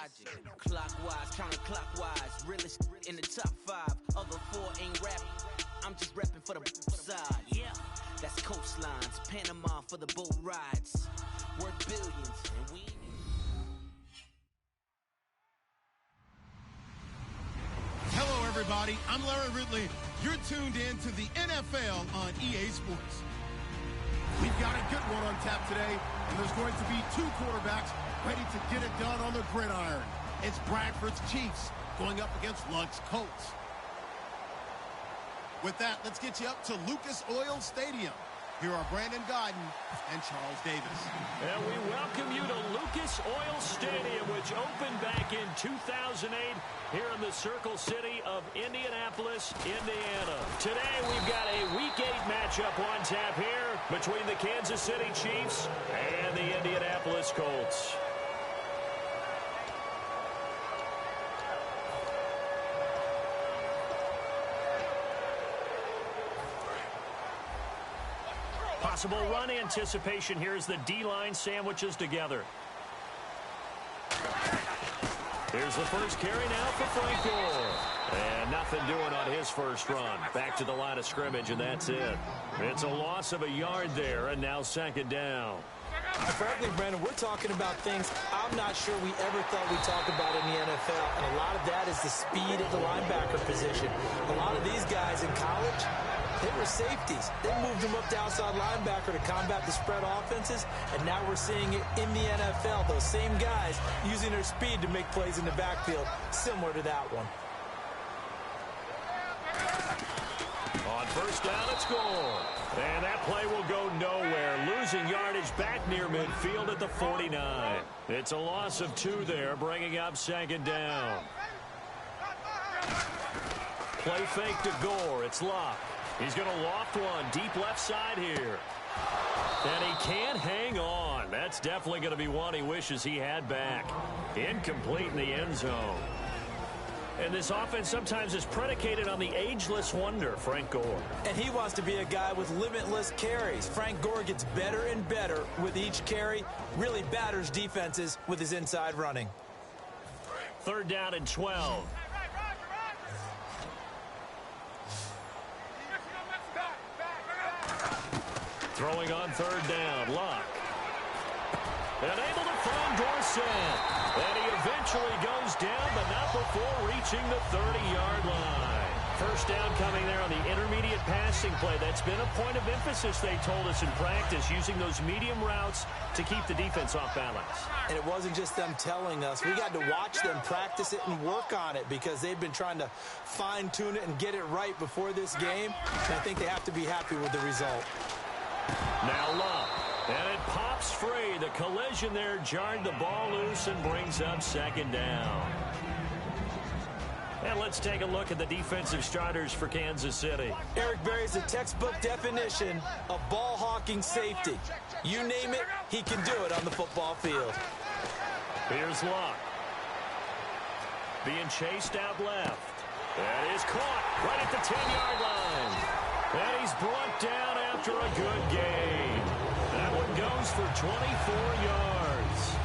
logic. Clockwise, counterclockwise, realest in the top 5. Other 4 ain't rapping. I'm just repping for the side. Yeah, that's coastlines, Panama for the boat rides. Worth billions, and we. Hello, everybody. I'm Larry Ridley. You're tuned in to the NFL on EA Sports. We've got a good one on tap today, and there's going to be 2 quarterbacks ready to get it done on the gridiron. It's Bradford's Chiefs going up against Luck's Colts. With that, let's get you up to Lucas Oil Stadium. Here are Brandon Godden and Charles Davis. And we welcome you to Lucas Oil Stadium, which opened back in 2008 here in the Circle City of Indianapolis, Indiana. Today, we've got a Week 8 matchup on tap here between the Kansas City Chiefs and the Indianapolis Colts. Possible run anticipation here as the D-line sandwiches together. Here's the first carry now for Frank Gore. And nothing doing on his first run. Back to the line of scrimmage, and that's it. It's a loss of a yard there, and now second down. Frankly, Brandon, we're talking about things I'm not sure we ever thought we'd talk about in the NFL, and a lot of that is the speed at the linebacker position. A lot of these guys in college, they were safeties. They moved them up to outside linebacker to combat the spread offenses, and now we're seeing it in the NFL. Those same guys using their speed to make plays in the backfield, similar to that one. On first down, it's Gore. And that play will go nowhere. Losing yardage back near midfield at the 49. It's a loss of 2 there, bringing up second down. Play fake to Gore. It's Locke. He's going to loft one deep left side here. And he can't hang on. That's definitely going to be one he wishes he had back. Incomplete in the end zone. And this offense sometimes is predicated on the ageless wonder, Frank Gore. And he wants to be a guy with limitless carries. Frank Gore gets better and better with each carry, really batters defenses with his inside running. Third down and 12. Throwing on third down, Locke. And able to find Dorsett. And he eventually goes down, but not before reaching the 30-yard line. First down coming there on the intermediate passing play. That's been a point of emphasis, they told us in practice, using those medium routes to keep the defense off balance. And it wasn't just them telling us. We got to watch them practice it and work on it because they've been trying to fine-tune it and get it right before this game. And I think they have to be happy with the result. Now Love. And it pops free. The collision there jarred the ball loose and brings up second down. And let's take a look at the defensive starters for Kansas City. Eric Berry's a textbook definition of ball-hawking safety. You name it, he can do it on the football field. Here's Locke. Being chased out left. That is caught right at the 10-yard line. And he's brought down after a good gain. That one goes for 24 yards.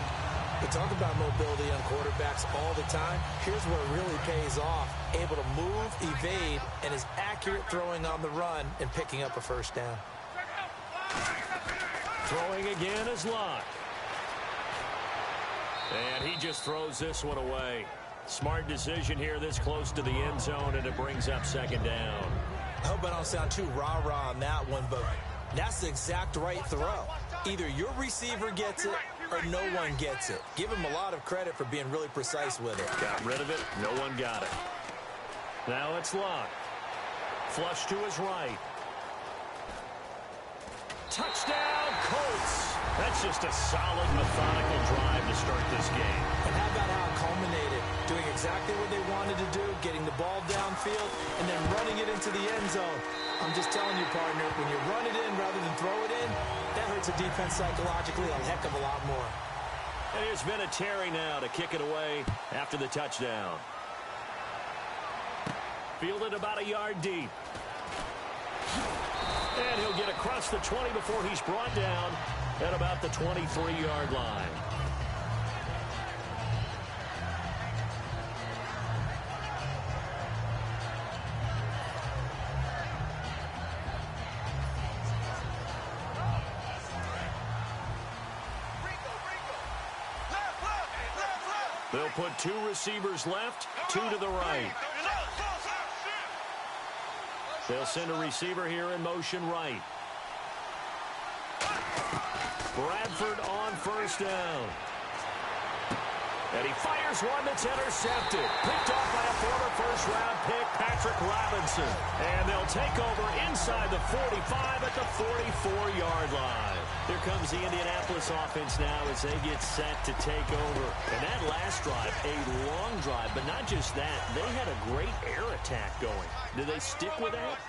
We talk about mobility on quarterbacks all the time. Here's where it really pays off. Able to move, evade, and is accurate throwing on the run and picking up a first down. Throwing again is Locke. And he just throws this one away. Smart decision here this close to the end zone, and it brings up second down. I hope I don't sound too rah-rah on that one, but that's the exact right throw. Either your receiver gets it or no one gets it. Give him a lot of credit for being really precise with it. Got rid of it. No one got it. Now it's Locke. Flush to his right. Touchdown, Colts. That's just a solid, methodical drive to start this game. And how about how it culminated? Doing exactly what they wanted to do, getting the ball downfield, and then running it into the end zone. I'm just telling you, partner, when you run it in rather than throw it in, that hurts a defense psychologically a heck of a lot more. And here's Vinatieri now to kick it away after the touchdown. Fielded about a yard deep. And he'll get across the 20 before he's brought down at about the 23-yard line. They'll put 2 receivers left, 2 to the right. They'll send a receiver here in motion right. Bradford on first down. And he fires one that's intercepted. Picked off by a former first-round pick, Patrick Robinson. And they'll take over inside the 45 at the 44-yard line. Here comes the Indianapolis offense now as they get set to take over. And that last drive, a long drive, but not just that. They had a great air attack going. Do they stick with that?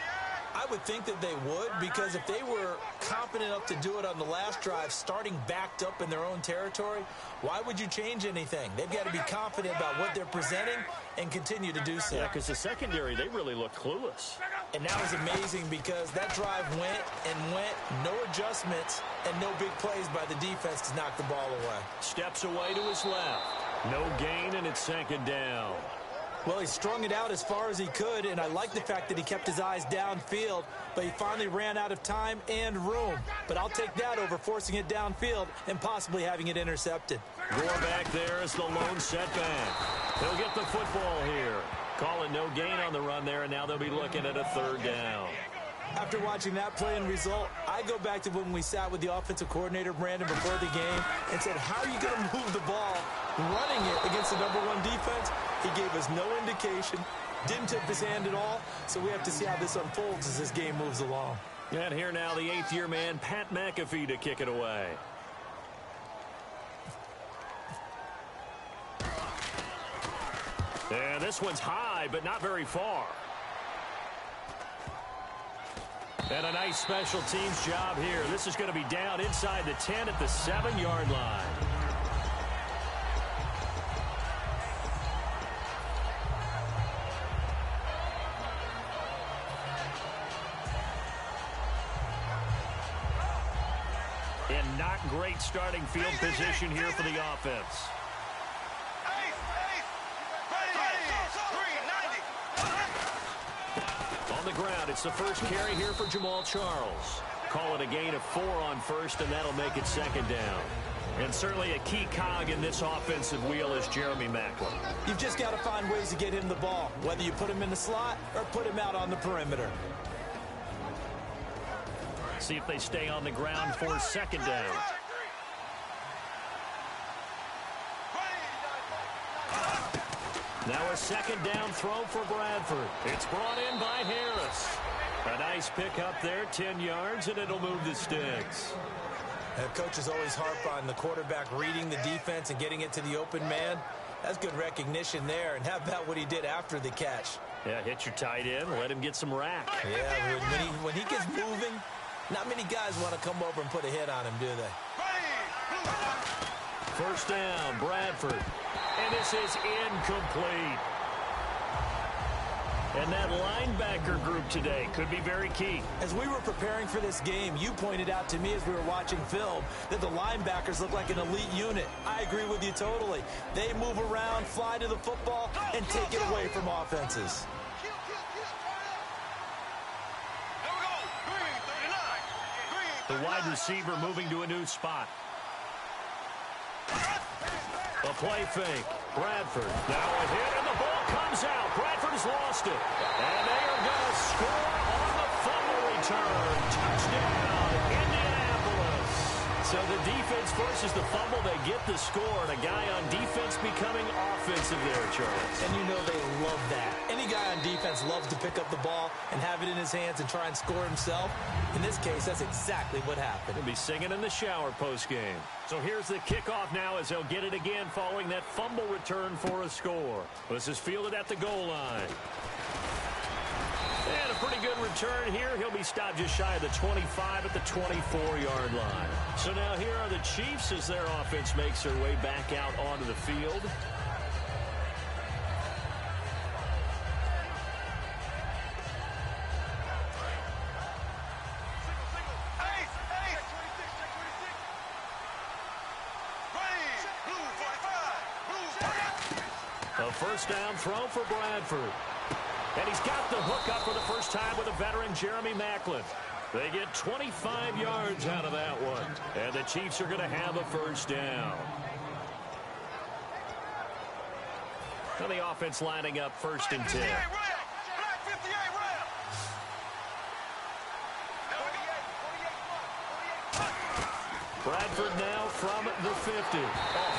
I would think that they would, because if they were confident enough to do it on the last drive, starting backed up in their own territory, why would you change anything? They've got to be confident about what they're presenting and continue to do so. Yeah, because the secondary, they really looked clueless. And that was amazing because that drive went and went, no adjustments, and no big plays by the defense to knock the ball away. Steps away to his left. No gain, and it's second down. Well, he strung it out as far as he could, and I like the fact that he kept his eyes downfield, but he finally ran out of time and room. But I'll take that over forcing it downfield and possibly having it intercepted. Gore back there is the lone setback. He'll get the football here. Call it no gain on the run there, and now they'll be looking at a third down. After watching that play and result, I go back to when we sat with the offensive coordinator, Brandon, before the game and said, how are you going to move the ball running it against the #1 defense? He gave us no indication, didn't tip his hand at all, so we have to see how this unfolds as this game moves along. And here now the 8th-year man, Pat McAfee, to kick it away. And this one's high, but not very far. And a nice special teams job here. This is going to be down inside the 10 at the 7-yard line. And not great starting field position here for the offense. On the ground, it's the first carry here for Jamal Charles. Call it a gain of 4 on first, and that'll make it second down. And certainly a key cog in this offensive wheel is Jeremy Maclin. You've just got to find ways to get him the ball, whether you put him in the slot or put him out on the perimeter. See if they stay on the ground for second down. Now a second down throw for Bradford. It's brought in by Harris. A nice pick up there, 10 yards, and it'll move the sticks. Coaches always harp on the quarterback reading the defense and getting it to the open man. That's good recognition there. And how about what he did after the catch? Yeah, hit your tight end, let him get some rack. Yeah, when he gets moving, not many guys want to come over and put a hit on him, do they? First down, Bradford. And this is incomplete. And that linebacker group today could be very key. As we were preparing for this game, you pointed out to me as we were watching film that the linebackers look like an elite unit. I agree with you totally. They move around, fly to the football, and take it away from offenses. The wide receiver moving to a new spot. A play fake. Bradford. Now a hit, and the ball comes out. Bradford's lost it. And they are going to score on the fumble return. Touchdown, Indianapolis. So the defense forces the fumble. They get the score, and a guy on defense becoming offensive there, Charles. And you know they love that. Any guy on defense loves to pick up the ball and have it in his hands and try and score himself. In this case, that's exactly what happened. He'll be singing in the shower post-game. So here's the kickoff now as they'll get it again following that fumble return for a score. This is fielded at the goal line. And a pretty good return here. He'll be stopped just shy of the 25 at the 24-yard line. So now here are the Chiefs as their offense makes their way back out onto the field. A first down throw for Bradford. And he's got the hook up for the first time with a veteran, Jeremy Maclin. They get 25 yards out of that one. And the Chiefs are going to have a first down. Now the offense lining up 1st and 10. Bradford now from the 50. A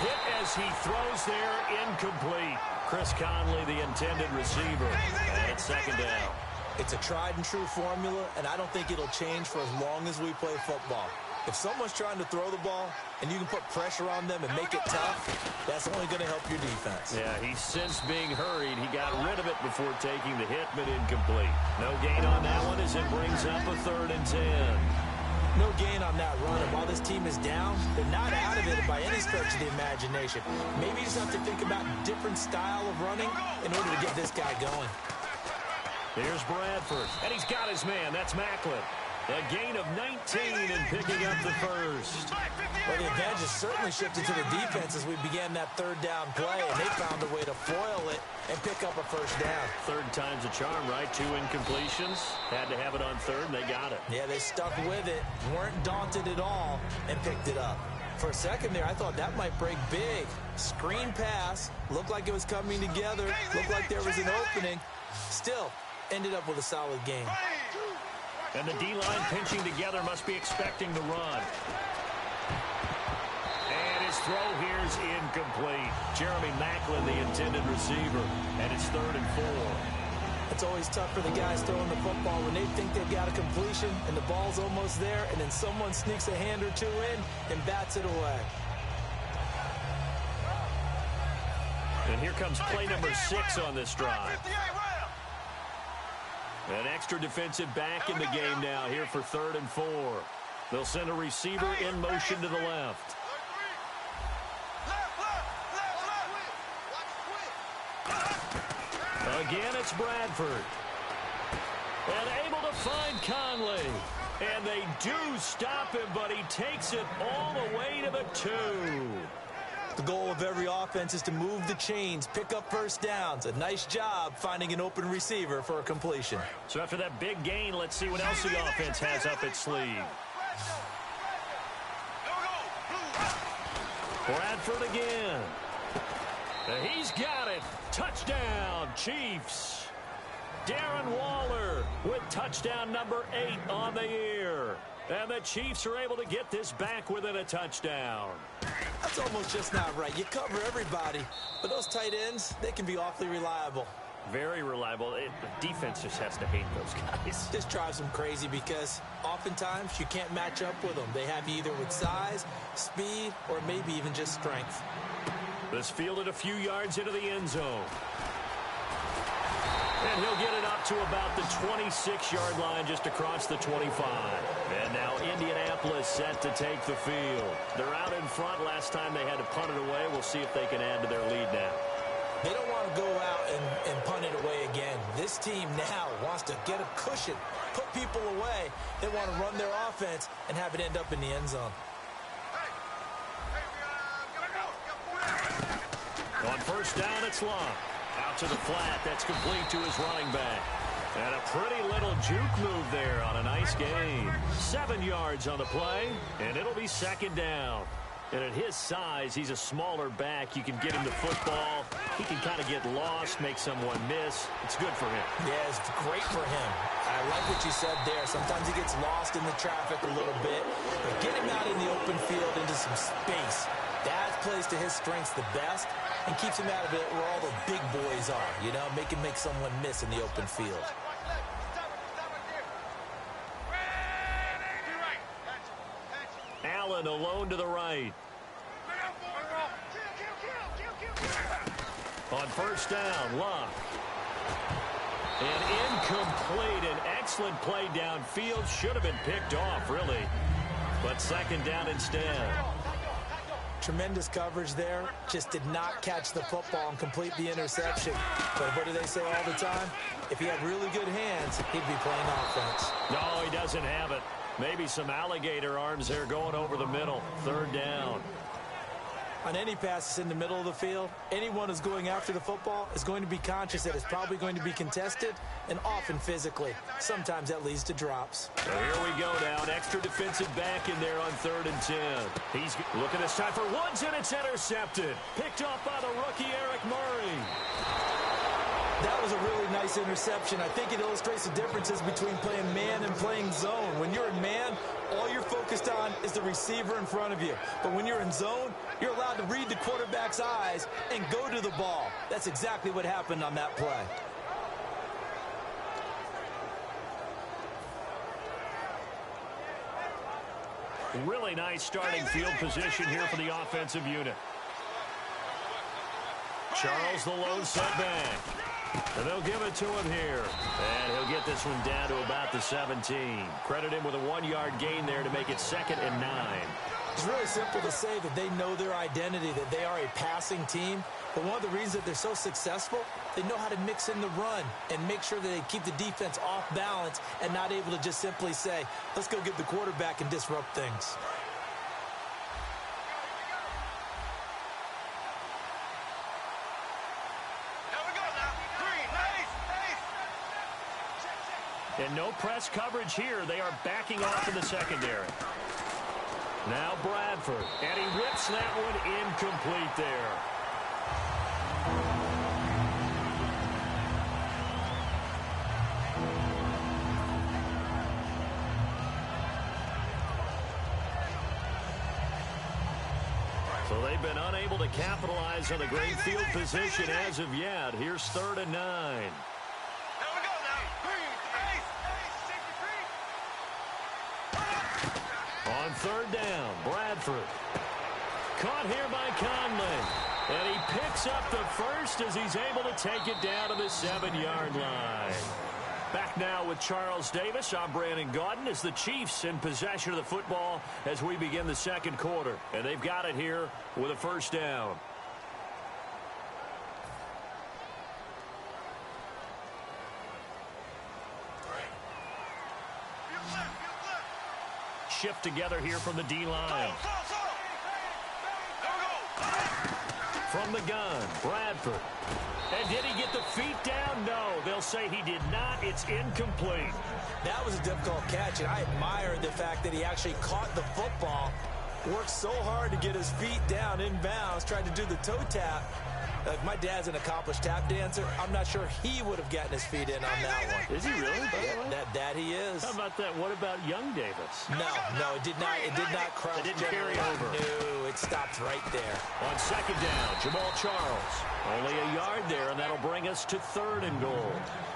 hit as he throws there, incomplete. Chris Conley, the intended receiver, and it's 2nd down. It's a tried-and-true formula, and I don't think it'll change for as long as we play football. If someone's trying to throw the ball and you can put pressure on them and make it tough, that's only going to help your defense. Yeah, he's since being hurried. He got rid of it before taking the hit, but incomplete. No gain on that one as it brings up a 3rd and 10. No gain on that run, and while this team is down, they're not out of it by any stretch of the imagination. Maybe you just have to think about a different style of running in order to get this guy going. Here's Bradford, and he's got his man. That's Macklin. A gain of 19 and picking up the 1st. Well, the advantage has certainly shifted to the defense as we began that 3rd down play, and they found a way to foil it and pick up a 1st down. 3rd time's a charm, right? 2 incompletions. Had to have it on 3rd, and they got it. Yeah, they stuck with it, weren't daunted at all, and picked it up. For a second there, I thought that might break big. Screen pass, looked like it was coming together, looked like there was an opening. Still, ended up with a solid game. And the D-line pinching together must be expecting the run. And his throw here's incomplete. Jeremy Macklin, the intended receiver. And it's 3rd and 4. It's always tough for the guys throwing the football when they think they've got a completion and the ball's almost there, and then someone sneaks a hand or two in and bats it away. And here comes play number 6 on this drive. An extra defensive back in the game now here for 3rd and 4. They'll send a receiver in motion to the left. Again, it's Bradford. And able to find Conley. And they do stop him, but he takes it all the way to the 2. The goal of every offense is to move the chains, pick up 1st downs. A nice job finding an open receiver for a completion. So after that big gain, let's see what else the offense has up its sleeve. Bradford again. He's got it. Touchdown, Chiefs. Darren Waller with touchdown number 8 on the year. And the Chiefs are able to get this back within a touchdown. That's almost just not right. You cover everybody, but those tight ends, they can be awfully reliable. Very reliable. The defense just has to hate those guys. This drives them crazy because oftentimes you can't match up with them. They have you either with size, speed, or maybe even just strength. This fielded a few yards into the end zone. And he'll get it up to about the 26-yard line just across the 25. And now Indianapolis set to take the field. They're out in front. Last time they had to punt it away. We'll see if they can add to their lead now. They don't want to go out and punt it away again. This team now wants to get a cushion, put people away. They want to run their offense and have it end up in the end zone. On 1st down, it's Long. Out to the flat. That's complete to his running back. And a pretty little juke move there on a nice gain. 7 yards on the play, and it'll be 2nd down. And at his size, he's a smaller back. You can get him the football. He can kind of get lost, make someone miss. It's good for him. Yeah, it's great for him. I like what you said there. Sometimes he gets lost in the traffic a little bit. But get him out in the open field into some space. That plays to his strengths the best and keeps him out of it where all the big boys are. You know, make someone miss in the open field. Allen alone to the right. On 1st down, Luck. And incomplete. An excellent play downfield. Should have been picked off, really. But 2nd down instead. Tremendous coverage there. Just did not catch the football and complete the interception. But what do they say all the time? If he had really good hands, he'd be playing offense. No, he doesn't have it. Maybe some alligator arms there going over the middle. 3rd down. On any passes in the middle of the field, anyone who's going after the football is going to be conscious that it's probably going to be contested and often physically. Sometimes that leads to drops. So here we go now. An extra defensive back in there on 3rd and 10. He's looking this time for Woods, and it's intercepted. Picked off by the rookie Eric Murray. That was a really nice interception. I think it illustrates the differences between playing man and playing zone. When you're in man, all you're focused on is the receiver in front of you. But when you're in zone, you're allowed to read the quarterback's eyes and go to the ball. That's exactly what happened on that play. Really nice starting field position here for the offensive unit. Charles, the lone setback. And they'll give it to him here. And he'll get this one down to about the 17. Credit him with a 1-yard gain there to make it 2nd and 9. It's really simple to say that they know their identity, that they are a passing team. But one of the reasons that they're so successful, they know how to mix in the run and make sure that they keep the defense off balance and not able to just simply say, let's go get the quarterback and disrupt things. And no press coverage here. They are backing off in the secondary. Now Bradford, and he rips that one incomplete there. So they've been unable to capitalize on the great field position as of yet. Here's 3rd and 9. On 3rd down, Bradford. Caught here by Conley. And he picks up the first as he's able to take it down to the 7-yard line. Back now with Charles Davis. I'm Brandon Gaudin as the Chiefs in possession of the football as we begin the 2nd quarter. And they've got it here with a 1st down. Shift together here from the D-line. From the gun, Bradford. And did he get the feet down? No, they'll say he did not. It's incomplete. That was a difficult catch, and I admire the fact that he actually caught the football, worked so hard to get his feet down inbounds, tried to do the toe tap. My dad's an accomplished tap dancer. I'm not sure he would have gotten his feet in on that one. Is he really? Yeah, that he is. How about that? What about young Davis? No, it did not cross. It didn't carry over. No, it stopped right there. On 2nd down, Jamal Charles. Only a yard there, and that'll bring us to 3rd and goal.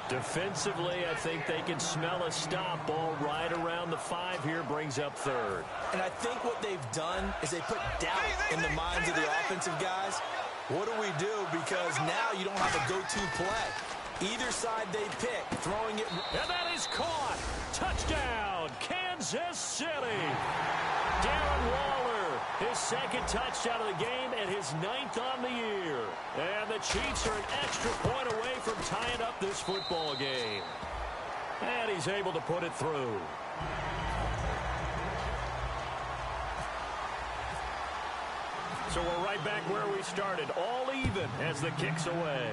Defensively, I think they can smell a stop. Ball right around the 5 here brings up 3rd. And I think what they've done is they put doubt in the minds of the offensive guys. What do we do? Because now you don't have a go-to play. Either side they pick, throwing it. And that is caught. Touchdown, Kansas City. Darren Waller, his 2nd touchdown of the game and his 9th on the year. And the Chiefs are an extra point away from tying up this football game. And he's able to put it through. So we're right back where we started, all even as the kick's away.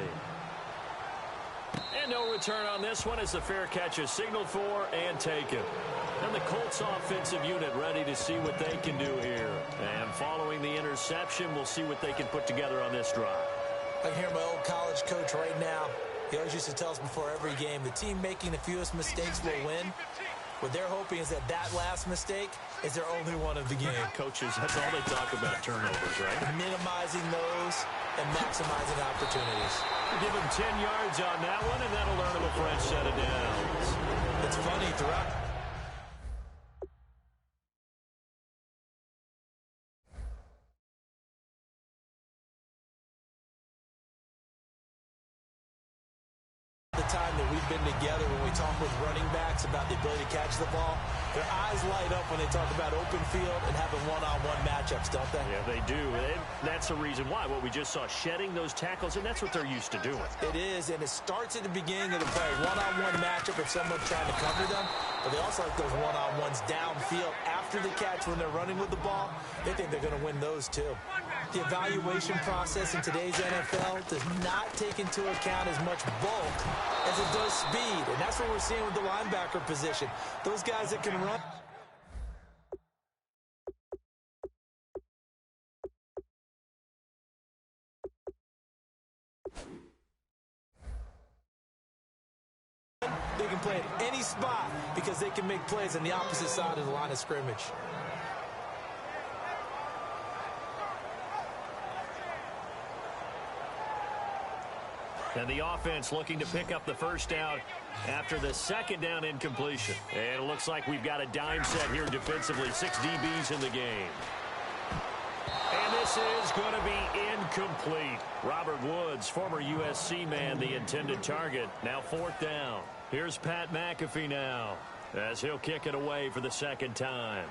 And no return on this one as the fair catch is signaled for and taken. And the Colts offensive unit ready to see what they can do here. And following the interception, we'll see what they can put together on this drive. I can hear my old college coach right now. He always used to tell us before every game, the team making the fewest mistakes will win. What they're hoping is that last mistake is their only one of the game. Coaches, that's all they talk about, turnovers, right? Minimizing those and maximizing opportunities. Give him 10 yards on that one, and that'll earn him a fresh set of downs. It's funny, throughout the time that we've been together when we talk with running backs about the ability to catch the ball, their eyes light up when they talk about open field and having one-on-one matchups, don't they? Yeah, they do. And that's the reason why. What we just saw, shedding those tackles, and that's what they're used to doing. It is, and it starts at the beginning of the play. One-on-one matchup if someone's trying to cover them, but they also like those one-on-ones downfield after the catch when they're running with the ball. They think they're going to win those too. The evaluation process in today's NFL does not take into account as much bulk as it does speed, and that's what we're seeing with the linebacker position. Those guys that can run. They can play at any spot because they can make plays on the opposite side of the line of scrimmage. And the offense looking to pick up the first down after the second down incompletion. And it looks like we've got a dime set here defensively. 6 DBs in the game. And this is going to be incomplete. Robert Woods, former USC man, the intended target. Now 4th down. Here's Pat McAfee now as he'll kick it away for the second time.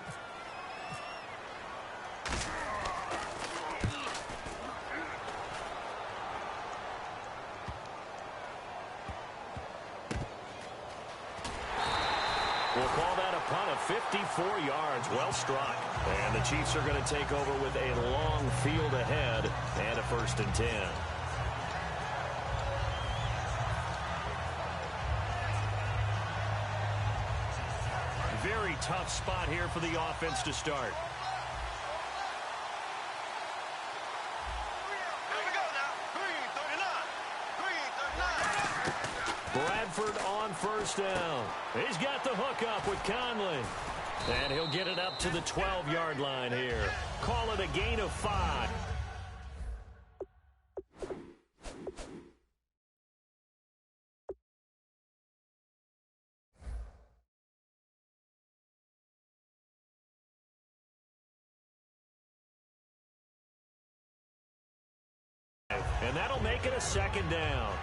We'll call that a punt of 54 yards. Well struck. And the Chiefs are going to take over with a long field ahead and a 1st and 10. Very tough spot here for the offense to start. Bradford on 1st down. He's got the hook up with Conley. And he'll get it up to the 12-yard line here. Call it a gain of 5. And that'll make it a 2nd down.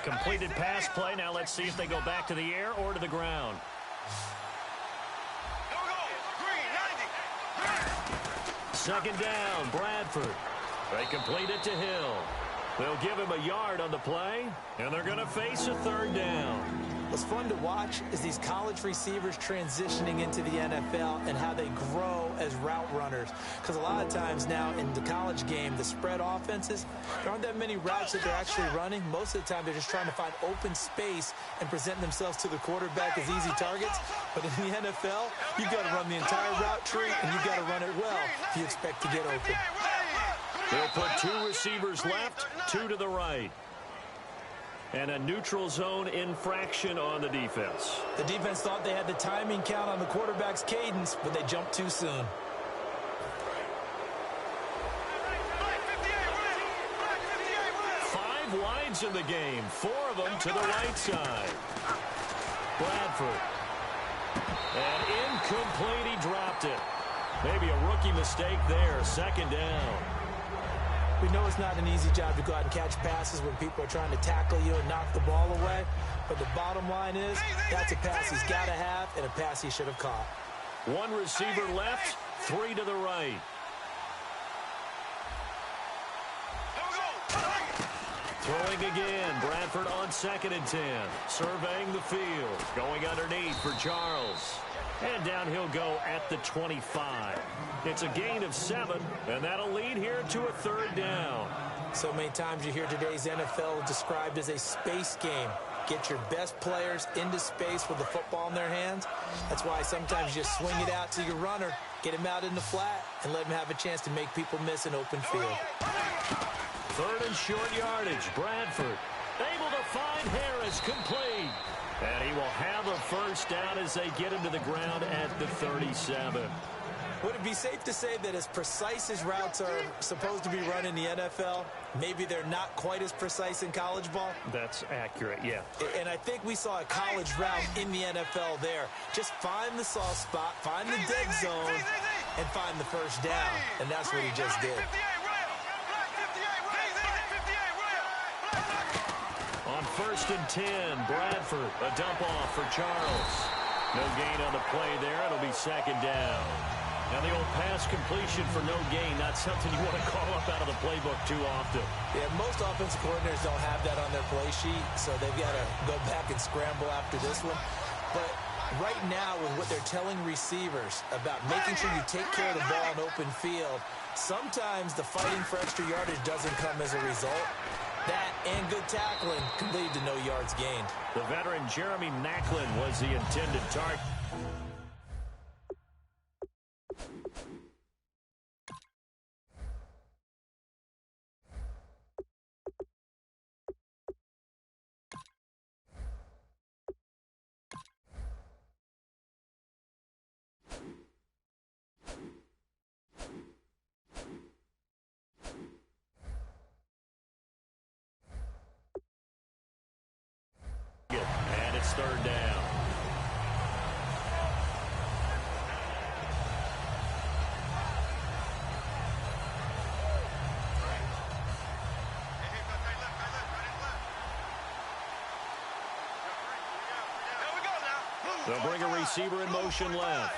Completed pass play. Now let's see if they go back to the air or to the ground. Second down, Bradford. They complete it to Hill. They'll give him a yard on the play, and they're going to face a 3rd down. What's fun to watch is these college receivers transitioning into the NFL and how they grow as route runners. Because a lot of times now in the college game, the spread offenses, there aren't that many routes that they're actually running. Most of the time, they're just trying to find open space and present themselves to the quarterback as easy targets. But in the NFL, you've got to run the entire route tree, and you've got to run it well if you expect to get open. They'll put 2 receivers left, 2 to the right. And a neutral zone infraction on the defense. The defense thought they had the timing count on the quarterback's cadence, but they jumped too soon. Five wides in the game, 4 of them to the right side. Bradford. And incomplete, he dropped it. Maybe a rookie mistake there, 2nd down. We know it's not an easy job to go out and catch passes when people are trying to tackle you and knock the ball away. But the bottom line is, that's a pass he's got to have and a pass he should have caught. 1 receiver left, 3 to the right. Throwing again, Bradford on 2nd and 10. Surveying the field, going underneath for Charles. And down he'll go at the 25. It's a gain of 7, and that'll lead here to a 3rd down. So many times you hear today's NFL described as a space game. Get your best players into space with the football in their hands. That's why sometimes you just swing it out to your runner, get him out in the flat, and let him have a chance to make people miss an open field. 3rd and short yardage. Bradford able to find Harris, complete. And he will have a 1st down as they get him to the ground at the 37. Would it be safe to say that as precise as routes are supposed to be run in the NFL, maybe they're not quite as precise in college ball? That's accurate, yeah. And I think we saw a college route in the NFL there. Just find the soft spot, find the dead zone, and find the 1st down. And that's what he just did. On 1st and 10, Bradford, a dump off for Charles. No gain on the play there. It'll be 2nd down. Now the old pass completion for no gain, not something you want to call up out of the playbook too often. Yeah, most offensive coordinators don't have that on their play sheet, so they've got to go back and scramble after this one. But right now, with what they're telling receivers about making sure you take care of the ball in open field, sometimes the fighting for extra yardage doesn't come as a result. That and good tackling can lead to no yards gained. The veteran Jeremy Maclin was the intended target. And it's third down. They'll bring a receiver in motion left.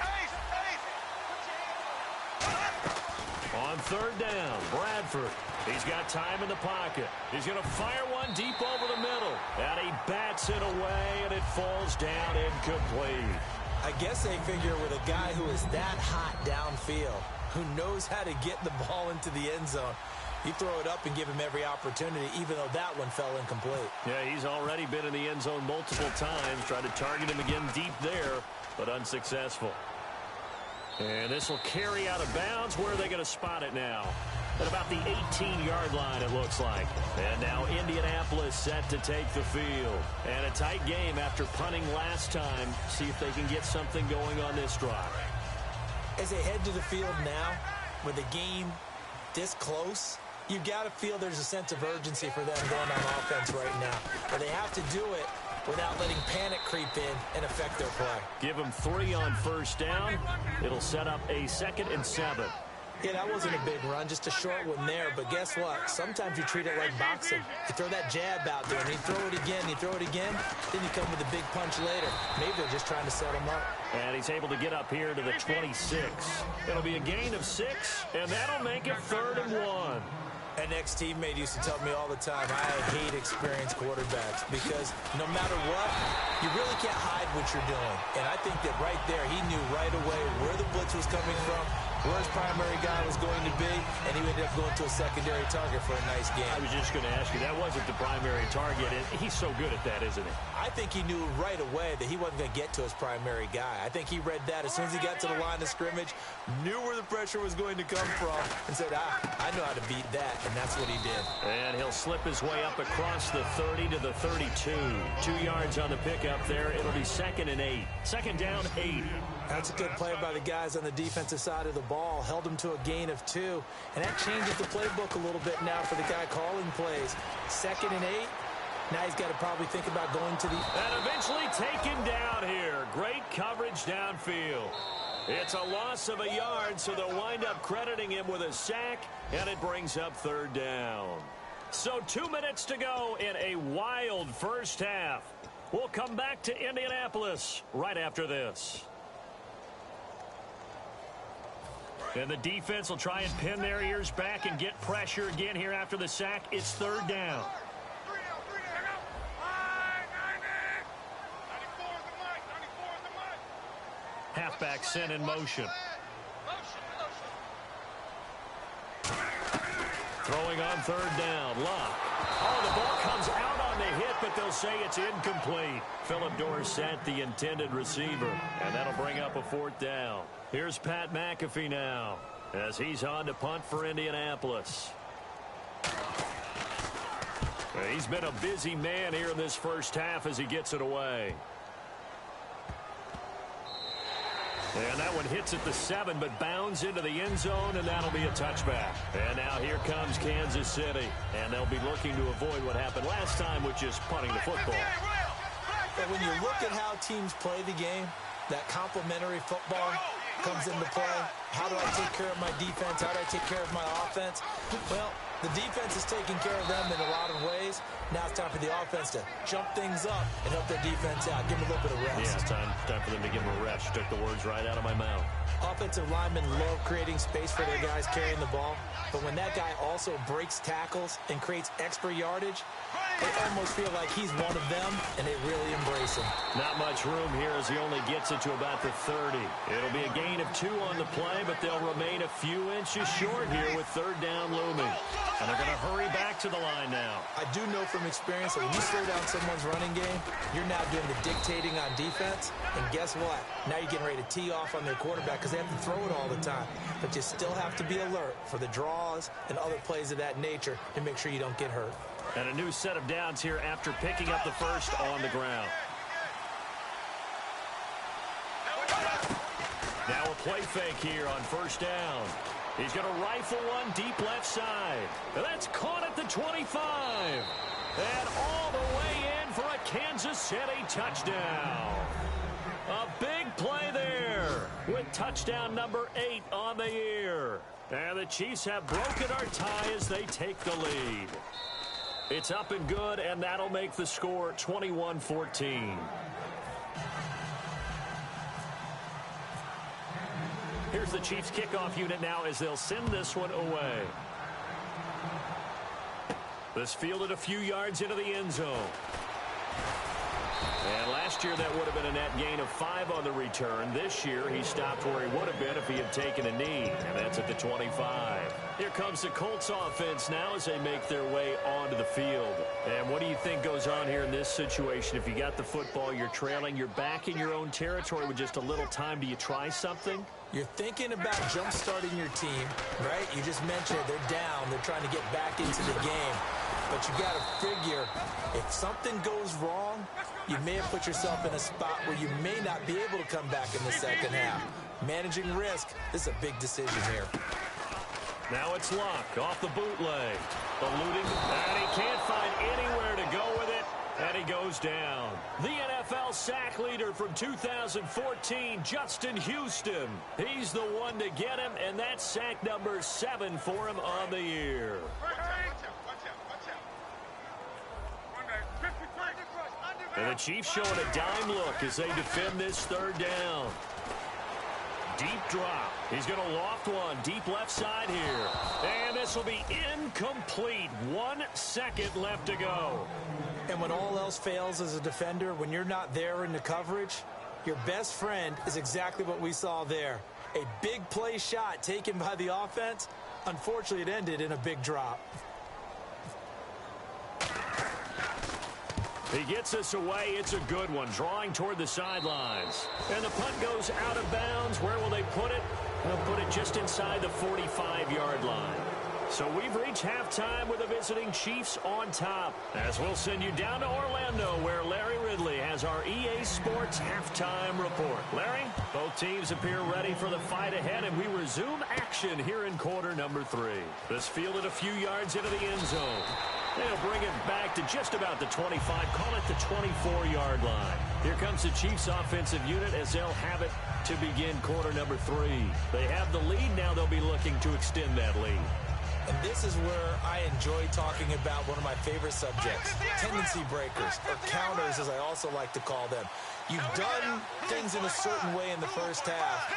On third down, Bradford. He's got time in the pocket. He's going to fire one deep over the middle. And he bats it away, and it falls down incomplete. I guess they figure with a guy who is that hot downfield, who knows how to get the ball into the end zone, you throw it up and give him every opportunity, even though that one fell incomplete. Yeah, he's already been in the end zone multiple times. Tried to target him again deep there, but unsuccessful. And this will carry out of bounds. Where are they going to spot it now? At about the 18-yard line, it looks like. And now Indianapolis set to take the field. And a tight game after punting last time. See if they can get something going on this drive. As they head to the field now, with the game this close, you've got to feel there's a sense of urgency for them going on offense right now. But they have to do it without letting panic creep in and affect their play. Give them 3 on first down. It'll set up a 2nd and 7. Yeah, that wasn't a big run, just a short one there. But guess what? Sometimes you treat it like boxing. You throw that jab out there, and you throw it again, then you come with a big punch later. Maybe they're just trying to set him up. And he's able to get up here to the 26. It'll be a gain of 6, and that'll make it 3rd and 1. An ex-teammate used to tell me all the time, I hate experienced quarterbacks because no matter what, you really can't hide what you're doing. And I think that right there, he knew right away where the blitz was coming from, where his primary guy was going to be, and he ended up going to a secondary target for a nice game. I was just going to ask you, that wasn't the primary target. He's so good at that, isn't he? I think he knew right away that he wasn't going to get to his primary guy. I think he read that as soon as he got to the line of scrimmage, knew where the pressure was going to come from, and said, I know how to beat that, and that's what he did. And he'll slip his way up across the 30 to the 32. 2 yards on the pickup there. It'll be 2nd and 8. 2nd down, 8. That's a good play by the guys on the defensive side of the ball. Held him to a gain of 2. And that changes the playbook a little bit now for the guy calling plays. 2nd and 8. Now he's got to probably think about going to the... And eventually taken down here. Great coverage downfield. It's a loss of a yard, so they'll wind up crediting him with a sack, and it brings up 3rd down. So 2 minutes to go in a wild first half. We'll come back to Indianapolis right after this. And the defense will try and pin their ears back and get pressure again here after the sack. It's 3rd down. Halfback sent in motion. Throwing on 3rd down. Luck. Oh, the ball comes out on the hit, but they'll say it's incomplete. Philip Dorsett, the intended receiver. And that'll bring up a 4th down. Here's Pat McAfee now as he's on to punt for Indianapolis. He's been a busy man here in this first half as he gets it away. And that one hits at the 7, but bounds into the end zone, and that'll be a touchback. And now here comes Kansas City, and they'll be looking to avoid what happened last time, which is punting the football. But when you look at how teams play the game, that complementary football comes into play. How do I take care of my defense? How do I take care of my offense? Well, the defense is taking care of them in a lot of ways. Now it's time for the offense to jump things up and help their defense out. Give them a little bit of rest. Yeah, it's time for them to give them a rest. You took the words right out of my mouth. Offensive linemen love creating space for their guys carrying the ball. But when that guy also breaks tackles and creates extra yardage, They almost feel like he's one of them, and they really embrace him. Not much room here as he only gets it to about the 30. It'll be a gain of 2 on the play, but they'll remain a few inches short here with third down looming. And they're going to hurry back to the line now. I do know from experience that when you slow down someone's running game, you're now doing the dictating on defense. And guess what? Now you're getting ready to tee off on their quarterback because they have to throw it all the time. But you still have to be alert for the draws and other plays of that nature to make sure you don't get hurt. And a new set of downs here after picking up the first on the ground. Now a play fake here on first down. He's going to rifle one deep left side. And that's caught at the 25. And all the way in for a Kansas City touchdown. A big play there with touchdown number 8 on the year. And the Chiefs have broken our tie as they take the lead. It's up and good, and that'll make the score 21-14. Here's the Chiefs kickoff unit now as they'll send this one away. This fielded a few yards into the end zone. And last year that would have been a net gain of 5 on the return. This year he stopped where he would have been if he had taken a knee, and that's at the 25. Here comes the Colts offense now as they make their way onto the field. And what do you think goes on here in this situation? If you got the football, you're trailing, you're back in your own territory with just a little time. Do you try something? You're thinking about jump-starting your team, right? You just mentioned it. They're down. They're trying to get back into the game. But you got to figure, if something goes wrong, you may have put yourself in a spot where you may not be able to come back in the second half. Managing risk, this is a big decision here. Now it's Luck off the bootleg. Eluding, and he can't find anywhere to go with it, and he goes down. The NFL sack leader from 2014, Justin Houston. He's the one to get him, and that's sack number 7 for him on the year. And the Chiefs showing a dime look as they defend this third down. Deep drop. He's going to loft one deep left side here. And this will be incomplete. 1 second left to go. And when all else fails as a defender, when you're not there in the coverage, your best friend is exactly what we saw there. A big play shot taken by the offense. Unfortunately, it ended in a big drop. He gets this away. It's a good one. Drawing toward the sidelines. And the punt goes out of bounds. Where will they put it? They'll put it just inside the 45-yard line. So we've reached halftime with the visiting Chiefs on top. As we'll send you down to Orlando, where Larry Ridley has our EA Sports halftime report. Larry, both teams appear ready for the fight ahead, and we resume action here in quarter number 3. This fielded a few yards into the end zone. They'll bring it back to just about the 25, call it the 24-yard line. Here comes the Chiefs offensive unit as they'll have it to begin quarter number 3. They have the lead now. They'll be looking to extend that lead. And this is where I enjoy talking about one of my favorite subjects, tendency breakers, or counters as I also like to call them. You've done things in a certain way in the first half,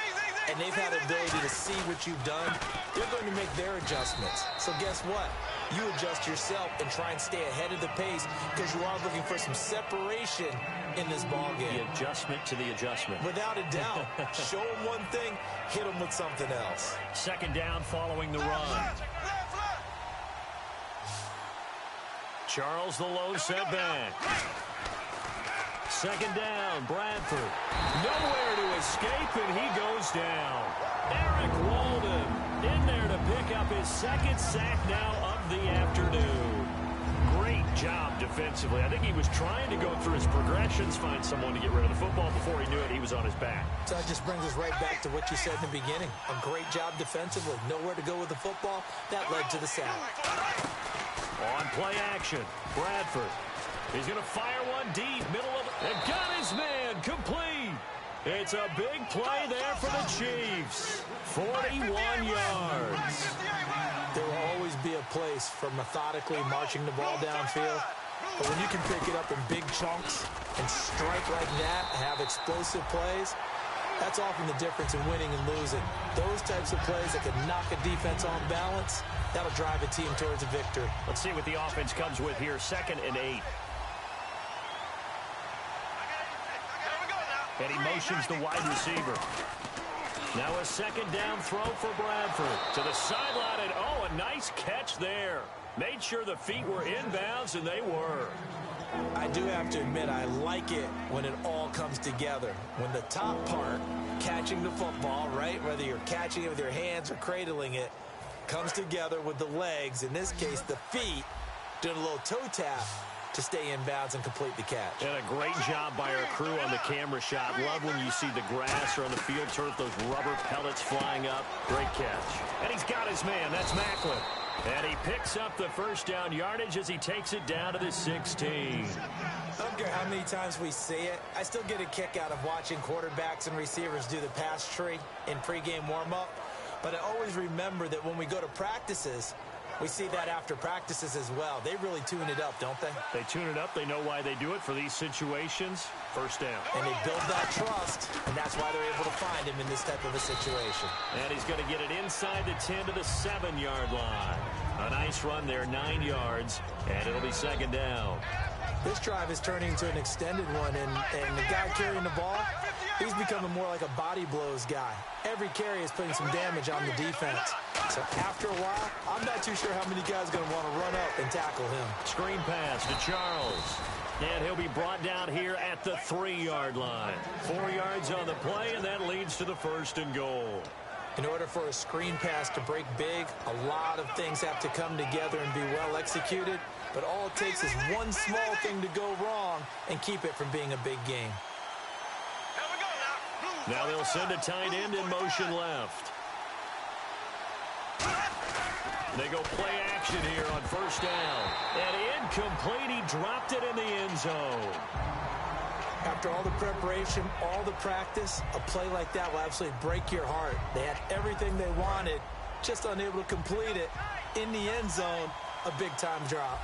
and they've had the ability to see what you've done. They're going to make their adjustments. So guess what? You adjust yourself and try and stay ahead of the pace because you are looking for some separation in this ball game. The adjustment to the adjustment. Without a doubt. Show them one thing, hit them with something else. Second down following the run. Charles the lone setback. Second down, Bradford. Nowhere to escape, and he goes down. Eric Walden in there to pick up his second sack now of the afternoon. Great job defensively. I think he was trying to go through his progressions, find someone to get rid of the football. Before he knew it, he was on his back. So that just brings us right back to what you said in the beginning. A great job defensively. Nowhere to go with the football. That led to the sack. On play action, Bradford. He's going to fire one deep, middle of it, and got his man complete. It's a big play there for the Chiefs. 41 yards. There will always be a place for methodically marching the ball downfield. But when you can pick it up in big chunks and strike like that, have explosive plays, That's often the difference in winning and losing. Those types of plays that can knock a defense on balance, that'll drive a team towards a victory. Let's see what the offense comes with here. 2nd and 8. And he motions the wide receiver. Now a 2nd down throw for Bradford. To the sideline, and oh, a nice catch there. Made sure the feet were inbounds, and they were. I do have to admit, I like it when it all comes together. When the top part, catching the football, right, whether you're catching it with your hands or cradling it, comes together with the legs, in this case the feet, doing a little toe tap to stay in bounds and complete the catch. And a great job by our crew on the camera shot. Love when you see the grass or on the field turf, those rubber pellets flying up. Great catch. And he's got his man. That's Macklin. And he picks up the 1st down yardage as he takes it down to the 16. I don't care how many times we see it. I still get a kick out of watching quarterbacks and receivers do the pass tree in pregame warm-up. But I always remember that when we go to practices, we see that after practices as well. They really tune it up, don't they? They tune it up. They know why they do it for these situations. 1st down. And they build that trust, and that's why they're able to find him in this type of a situation. And he's going to get it inside the 10 to the 7-yard line. A nice run there, 9 yards, and it'll be 2nd down. This drive is turning into an extended one, and the guy carrying the ball, he's becoming more like a body blows guy. Every carry is putting some damage on the defense. So after a while, I'm not too sure how many guys are going to want to run up and tackle him. Screen pass to Charles. And he'll be brought down here at the 3-yard line. 4 yards on the play, and that leads to the 1st and goal. In order for a screen pass to break big, a lot of things have to come together and be well executed. But all it takes is one small thing to go wrong and keep it from being a big game. Now they'll send a tight end in motion left. They go play action here on 1st down. And incomplete. He dropped it in the end zone. After all the preparation, all the practice, a play like that will absolutely break your heart. They had everything they wanted, just unable to complete it. In the end zone, a big-time drop.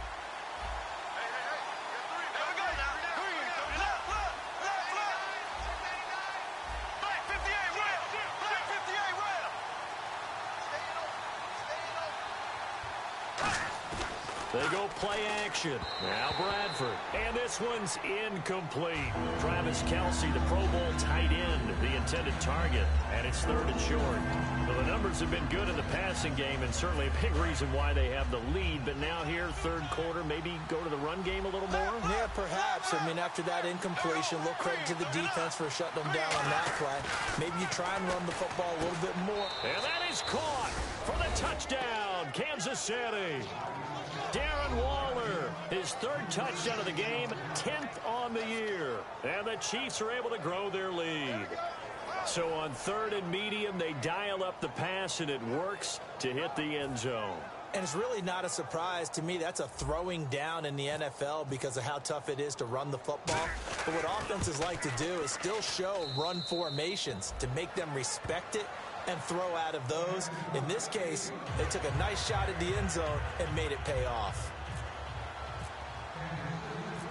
They go play action. Now Bradford. And this one's incomplete. Travis Kelce, the Pro Bowl tight end, the intended target. And it's 3rd and short. Well, the numbers have been good in the passing game, and certainly a big reason why they have the lead. But now here, 3rd quarter, maybe go to the run game a little more? Yeah, perhaps. I mean, after that incompletion, a little credit to the defense for shutting them down on that play. Maybe you try and run the football a little bit more. And that is caught for the touchdown, Kansas City. Darren Waller, his 3rd touchdown of the game, 10th on the year. And the Chiefs are able to grow their lead. So on 3rd and medium, they dial up the pass, and it works to hit the end zone. And it's really not a surprise to me. That's a throwing down in the NFL because of how tough it is to run the football. But what offenses like to do is still show run formations to make them respect it and throw out of those. In this case, they took a nice shot at the end zone and made it pay off.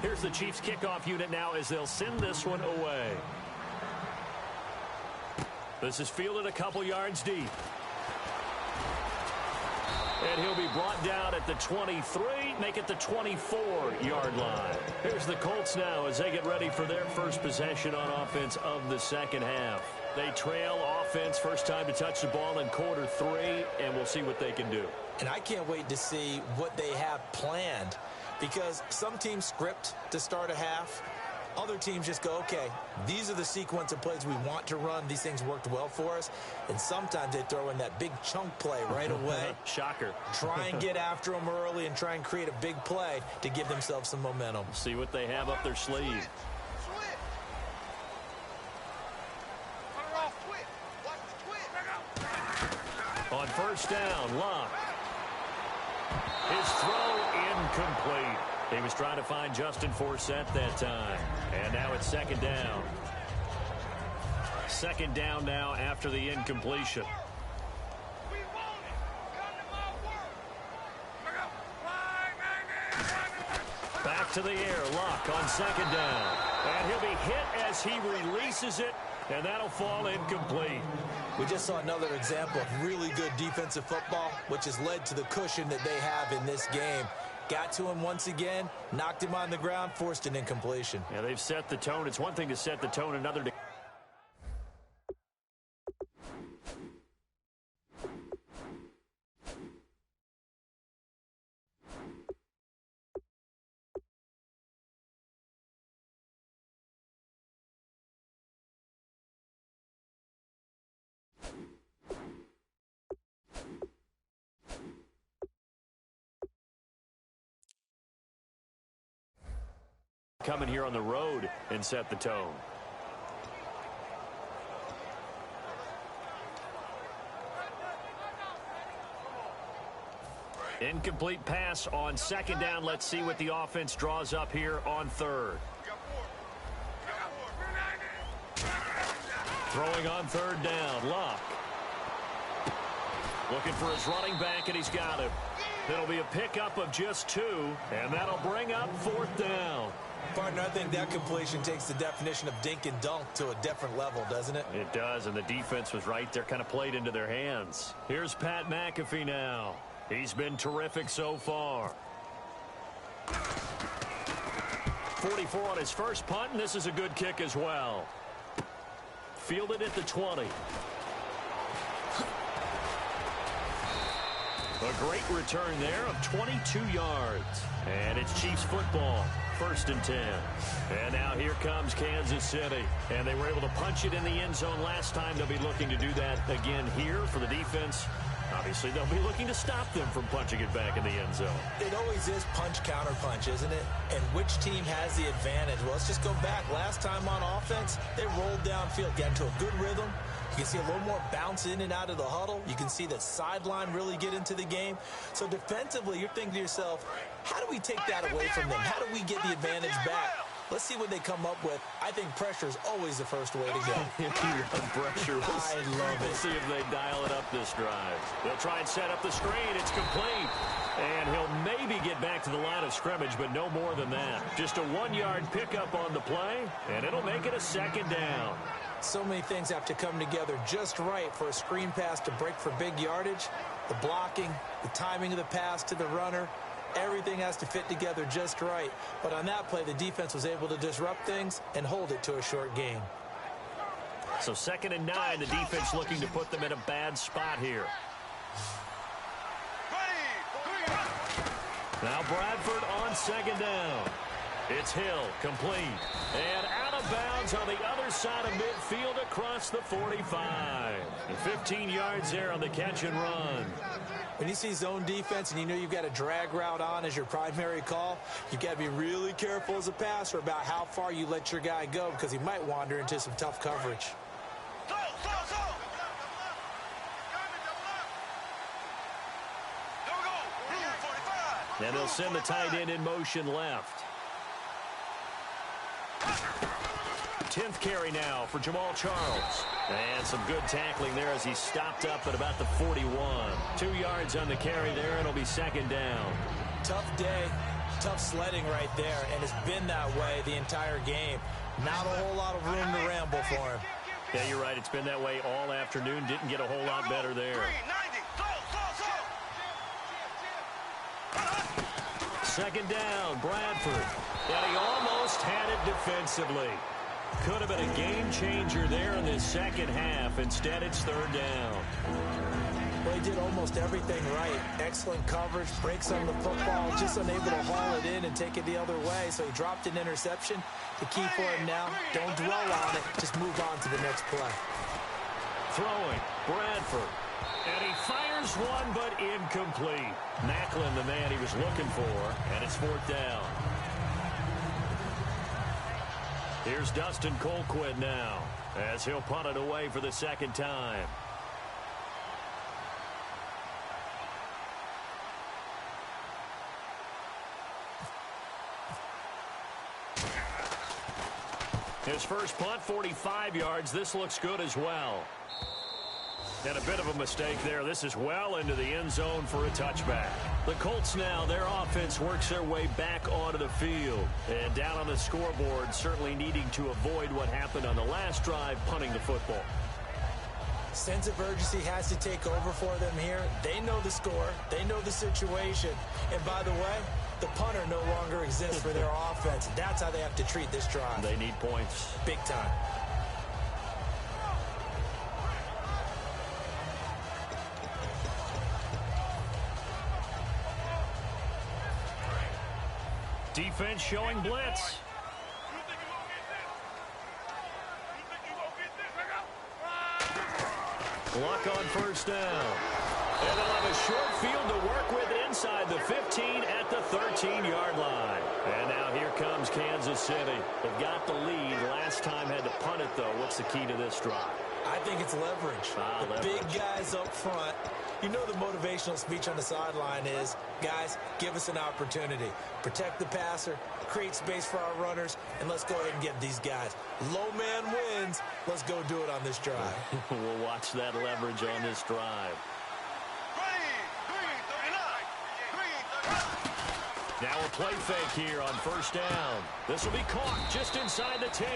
Here's the Chiefs kickoff unit now as they'll send this one away. This is fielded a couple yards deep. And he'll be brought down at the 23, make it the 24-yard line. Here's the Colts now as they get ready for their first possession on offense of the 2nd half. They trail offense, first time to touch the ball in quarter 3, and we'll see what they can do. And I can't wait to see what they have planned, because some teams script to start a half. Other teams just go, okay, these are the sequence of plays we want to run. These things worked well for us. And sometimes they throw in that big chunk play right away. Shocker. Try and get after them early and try and create a big play to give themselves some momentum. See what they have up their sleeve. On 1st down, Locke. His throw incomplete. He was trying to find Justin Forsett that time. And now it's 2nd down. 2nd down now after the incompletion. Back to the air. Locke on 2nd down. And he'll be hit as he releases it And that'll fall incomplete. We just saw another example of really good defensive football, which has led to the cushion that they have in this game. Got to him once again, knocked him on the ground, forced an incompletion. Yeah, they've set the tone. It's one thing to set the tone, another to... come in here on the road and set the tone. Incomplete pass on second down. Let's see what the offense draws up here on third. Throwing on third down, Luck. Looking for his running back, and he's got him. It'll be a pickup of just 2, and that'll bring up fourth down. Partner, I think that completion takes the definition of dink and dunk to a different level, doesn't it? It does, and the defense was right there, kind of played into their hands. Here's Pat McAfee now. He's been terrific so far. 44 on his first punt, and this is a good kick as well. Fielded at the 20. A great return there of 22 yards. And it's Chiefs football, 1st and 10. And now here comes Kansas City. And they were able to punch it in the end zone last time. They'll be looking to do that again here for the defense. Obviously, they'll be looking to stop them from punching it back in the end zone. It always is punch-counter-punch, isn't it? And which team has the advantage? Well, let's just go back. Last time on offense, they rolled downfield, got into a good rhythm. You can see a little more bounce in and out of the huddle. You can see the sideline really get into the game. So defensively, you're thinking to yourself, how do we take that away from them? How do we get the advantage back? Let's see what they come up with. I think pressure is always the first way to go. Pressure. I love it. We'll see if they dial it up this drive. They'll try and set up the screen. It's complete. And he'll maybe get back to the line of scrimmage, but no more than that. Just a 1-yard pickup on the play, and it'll make it a 2nd down. So many things have to come together just right for a screen pass to break for big yardage. The blocking, the timing of the pass to the runner, everything has to fit together just right. But on that play, the defense was able to disrupt things and hold it to a short gain. So 2nd and 9, the defense looking to put them in a bad spot here. Now Bradford on 2nd down. It's Hill, complete. And out of bounds on the other side of midfield across the 45. And 15 yards there on the catch and run. When you see zone defense and you know you've got a drag route on as your primary call, you've got to be really careful as a passer about how far you let your guy go because he might wander into some tough coverage. And they'll send the tight end in motion left. 10th carry now for Jamal Charles. And some good tackling there as he stopped up at about the 41. 2 yards on the carry there, and it'll be 2nd down. Tough day, tough sledding right there, and it's been that way the entire game. Not a whole lot of room to ramble for him. Yeah, you're right. It's been that way all afternoon. Didn't get a whole lot better there. 2nd down, Bradford. And he almost had it defensively. Could have been a game changer there in this second half. Instead, it's 3rd down. Well, he did almost everything right. Excellent coverage, breaks on the football, just unable to haul it in and take it the other way. So he dropped an interception. The key for him now, don't dwell on it. Just move on to the next play. Throwing, Bradford. And he fires one, but incomplete. Macklin, the man he was looking for, and it's 4th down. Here's Dustin Colquitt now, as he'll punt it away for the 2nd time. His first punt, 45 yards. This looks good as well. And a bit of a mistake there. This is well into the end zone for a touchback. The Colts now, their offense works their way back onto the field. And down on the scoreboard, certainly needing to avoid what happened on the last drive, punting the football. Sense of urgency has to take over for them here. They know the score. They know the situation. And by the way, the punter no longer exists for their offense. That's how they have to treat this drive. They need points. Big time. Defense showing blitz. Luck on first down. And they'll have a short field to work with inside the 15 at the 13-yard line. And now here comes Kansas City. They've got the lead. Last time had to punt it, though. What's the key to this drive? I think it's leverage. The big guys up front. You know the motivational speech on the sideline is, guys, give us an opportunity. Protect the passer, create space for our runners, and let's go ahead and get these guys. Low man wins. Let's go do it on this drive. We'll watch that leverage on this drive. Now a play fake here on first down. This will be caught just inside the 10.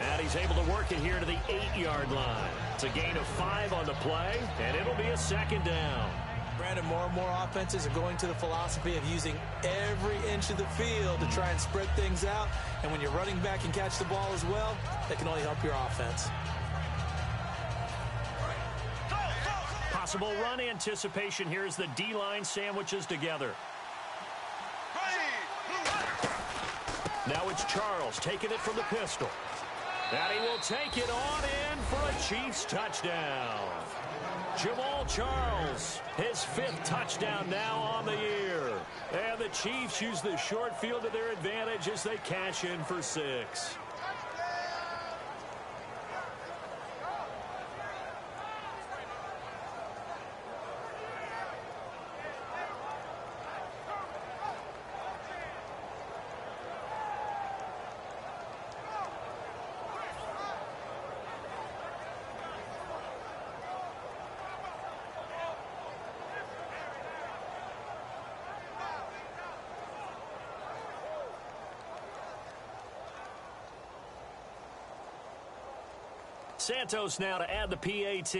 And he's able to work it here to the 8-yard line. It's a gain of 5 on the play, and it'll be a second down. Brandon, more and more offenses are going to the philosophy of using every inch of the field to try and spread things out. And when you're running back and catch the ball as well, that can only help your offense. Possible run anticipation here as the D-line sandwiches together. Now it's Charles taking it from the pistol. And he will take it on in for a Chiefs touchdown. Jamal Charles, his 5th touchdown now on the year. And the Chiefs use the short field to their advantage as they cash in for 6. Santos now to add the PAT.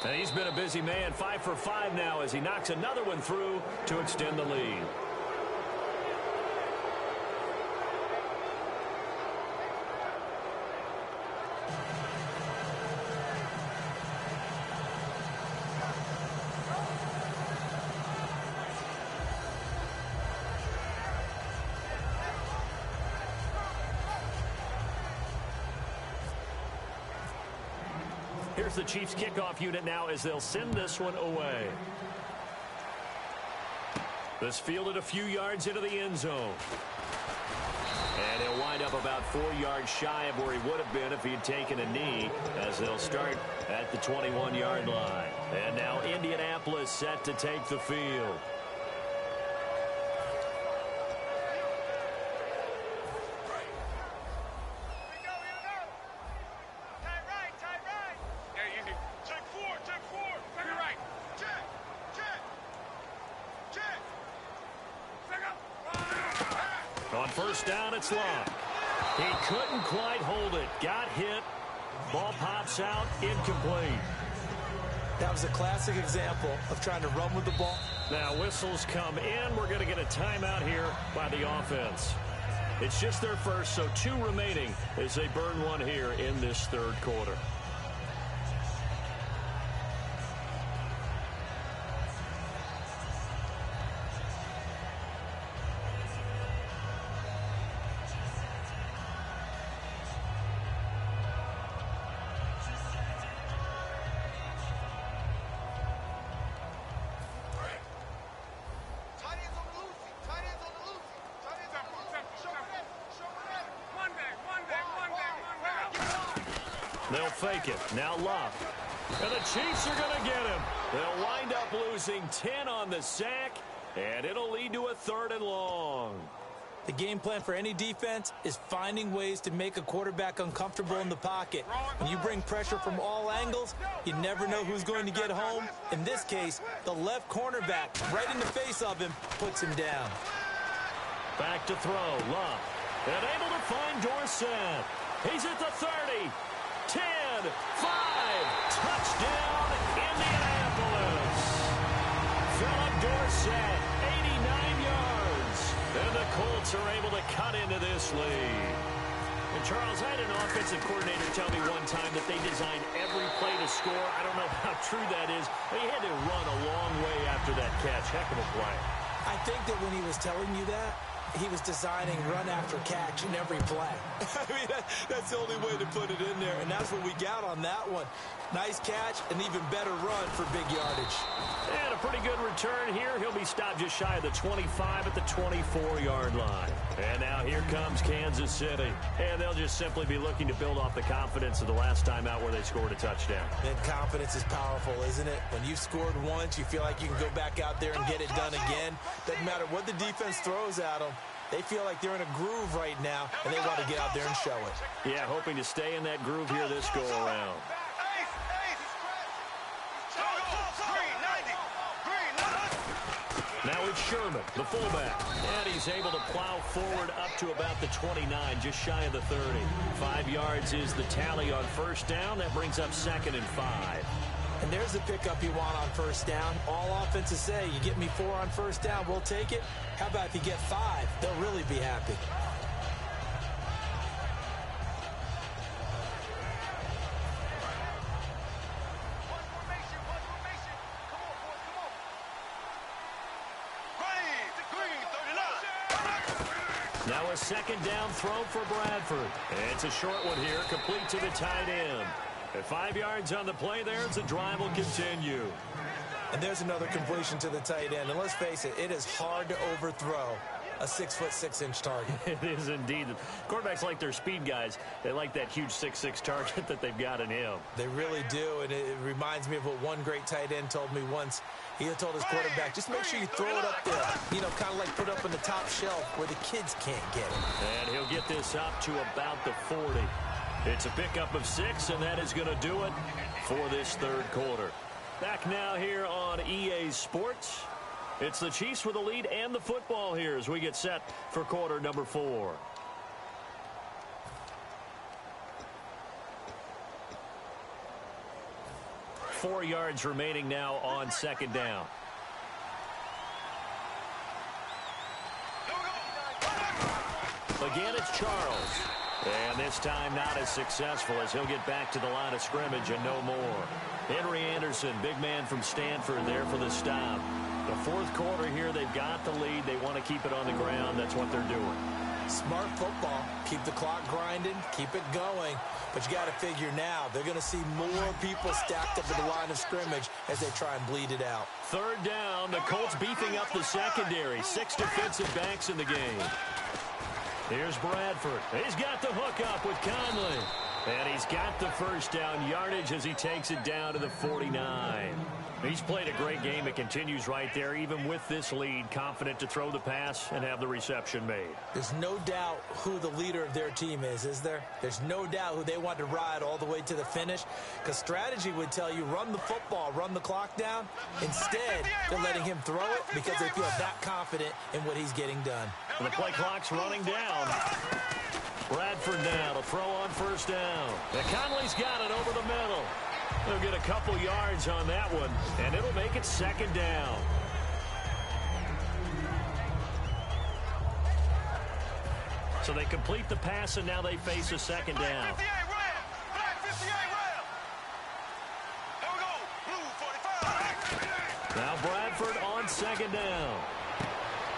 And he's been a busy man, 5 for 5 now as he knocks another one through to extend the lead. Here's the Chiefs kickoff unit now as they'll send this one away. This fielded a few yards into the end zone. And he'll wind up about 4 yards shy of where he would have been if he had taken a knee, as they'll start at the 21-yard line. And now Indianapolis set to take the field. On first down, it's Locke. He couldn't quite hold it. Got hit. Ball pops out. Incomplete. That was a classic example of trying to run with the ball. Now whistles come in. We're going to get a timeout here by the offense. It's just their first, so 2 remaining as they burn one here in this third quarter. They'll fake it. Now Locke. And the Chiefs are going to get him. They'll wind up losing 10 on the sack, and it'll lead to a 3rd and long. The game plan for any defense is finding ways to make a quarterback uncomfortable in the pocket. When you bring pressure from all angles, you never know who's going to get home. In this case, the left cornerback, right in the face of him, puts him down. Back to throw, Love. And able to find Dorsett. He's at the 30, 10, 5. Touchdown, Indianapolis. Philip Dorsett, 89 yards. And the Colts are able to cut into this lead. And Charles, I had an offensive coordinator tell me one time that they designed every play to score. I don't know how true that is, but he had to run a long way after that catch. Heck of a play. I think that when he was telling you that, he was designing run after catch in every play. I mean, that's the only way to put it in there, and that's what we got on that one. Nice catch, an even better run for big yardage. And a pretty good return here. He'll be stopped just shy of the 25 at the 24-yard line. And now here comes Kansas City. And they'll just simply be looking to build off the confidence of the last time out where they scored a touchdown. And confidence is powerful, isn't it? When you've scored once, you feel like you can go back out there and get it done again. Doesn't matter what the defense throws at them. They feel like they're in a groove right now, and they want to get out there and show it. Yeah, hoping to stay in that groove here this go-around. Now it's Sherman, the fullback. And he's able to plow forward up to about the 29, just shy of the 30. 5 yards is the tally on first down. That brings up 2nd and 5. And there's the pickup you want on first down. All offenses say, you get me 4 on first down, we'll take it. How about if you get 5? They'll really be happy. Now a 2nd down throw for Bradford. And it's a short one here, complete to the tight end. At 5 yards on the play there, the drive will continue. And there's another completion to the tight end. And let's face it, it is hard to overthrow a 6'6" target. It is indeed. Quarterbacks like their speed guys. They like that huge 6'6" target that they've got in him. They really do, and it reminds me of what one great tight end told me once. He had told his quarterback, just make sure you throw it up there. You know, kind of like put up on the top shelf where the kids can't get it. And he'll get this up to about the 40. It's a pickup of 6, and that is going to do it for this third quarter. Back now here on EA Sports. It's the Chiefs with the lead and the football here as we get set for quarter number 4. Four yards remaining now on 2nd down. Again, it's Charles. And this time not as successful as he'll get back to the line of scrimmage and no more. Henry Anderson, big man from Stanford there for the stop. The fourth quarter here, they've got the lead. They want to keep it on the ground. That's what they're doing. Smart football. Keep the clock grinding. Keep it going. But you got to figure now, they're going to see more people stacked up at the line of scrimmage as they try and bleed it out. 3rd down. The Colts beefing up the secondary. 6 defensive backs in the game. Here's Bradford. He's got the hook up with Conley. And he's got the first down yardage as he takes it down to the 49. He's played a great game. It continues right there, even with this lead, confident to throw the pass and have the reception made. There's no doubt who the leader of their team is there? There's no doubt who they want to ride all the way to the finish, because strategy would tell you run the football, run the clock down. Instead, they're letting him throw it because they feel that confident in what he's getting done. And the play clock's running down. Bradford now to throw on first down. And Conley's got it over the middle. They'll get a couple yards on that one, and it'll make it 2nd down. So they complete the pass, and now they face a 2nd down. Now Bradford on 2nd down.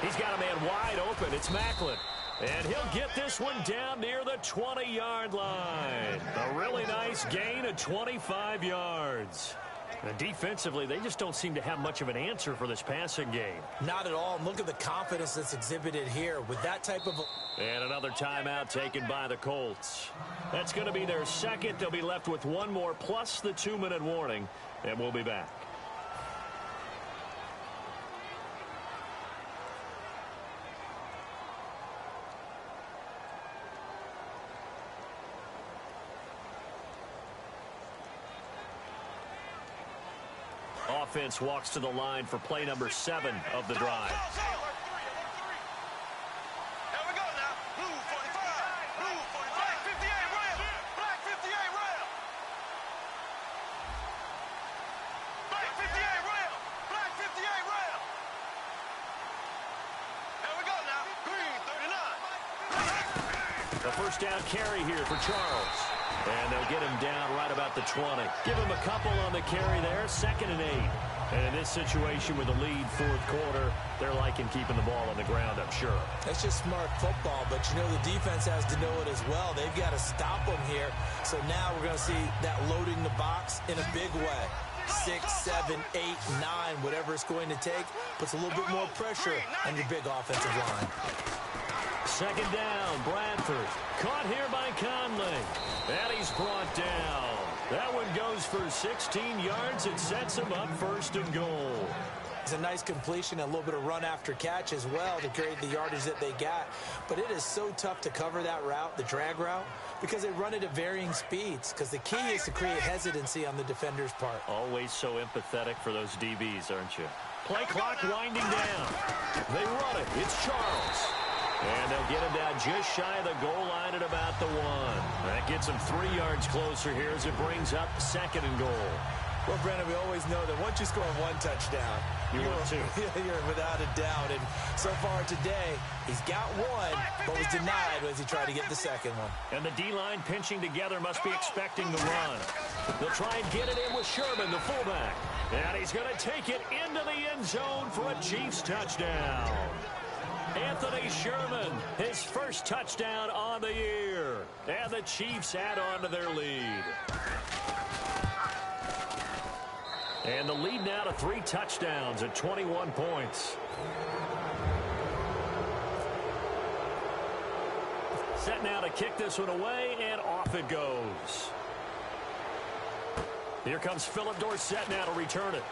He's got a man wide open. It's Macklin. And he'll get this one down near the 20-yard line. A really nice gain of 25 yards. And defensively, they just don't seem to have much of an answer for this passing game. Not at all. And look at the confidence that's exhibited here with that type of... And another timeout taken by the Colts. That's going to be their 2nd. They'll be left with one more plus the 2-minute warning. And we'll be back. offense walks to the line for play number 7 of the drive. The first down carry here for Charles. And they'll get him down right about the 20. Give him a couple on the carry there, 2nd and 8. And in this situation with the lead 4th quarter, they're liking keeping the ball on the ground, I'm sure. That's just smart football, but you know the defense has to know it as well. They've got to stop them here. So now we're going to see that loading the box in a big way. 6, 7, 8, 9, whatever it's going to take, puts a little bit more pressure on your big offensive line. 2nd down, Bradford. Caught here by Conley. And he's brought down. That one goes for 16 yards. It sets him up 1st and goal. It's a nice completion, a little bit of run after catch as well to create the yardage that they got. But it is so tough to cover that route, the drag route, because they run it at varying speeds. Because the key is to create hesitancy on the defender's part. Always so empathetic for those DBs, aren't you? Play clock winding down. They run it. It's Charles. And they'll get him down just shy of the goal line at about the 1. That gets him 3 yards closer here as it brings up 2nd and goal. Well, Brandon, we always know that once you score 1 touchdown, you're without a doubt. And so far today, he's got 1, but was denied as he tried to get the 2nd one. And the D-line pinching together must be expecting the run. They'll try and get it in with Sherman, the fullback. And he's going to take it into the end zone for a Chiefs touchdown. Anthony Sherman, his first touchdown on the year. And the Chiefs add on to their lead. And the lead now to 3 touchdowns at 21 points. Set now to kick this one away, and off it goes. Here comes Philip Dorsett now to return it.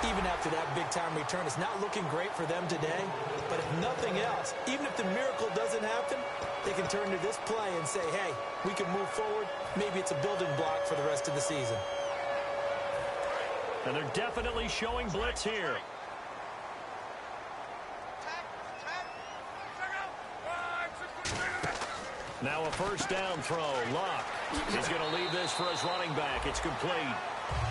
Even after that big-time return, it's not looking great for them today. But if nothing else, even if the miracle doesn't happen, they can turn to this play and say, hey, we can move forward. Maybe it's a building block for the rest of the season. And they're definitely showing blitz here. Now a first down throw. Luck. He's going to leave this for his running back. It's complete.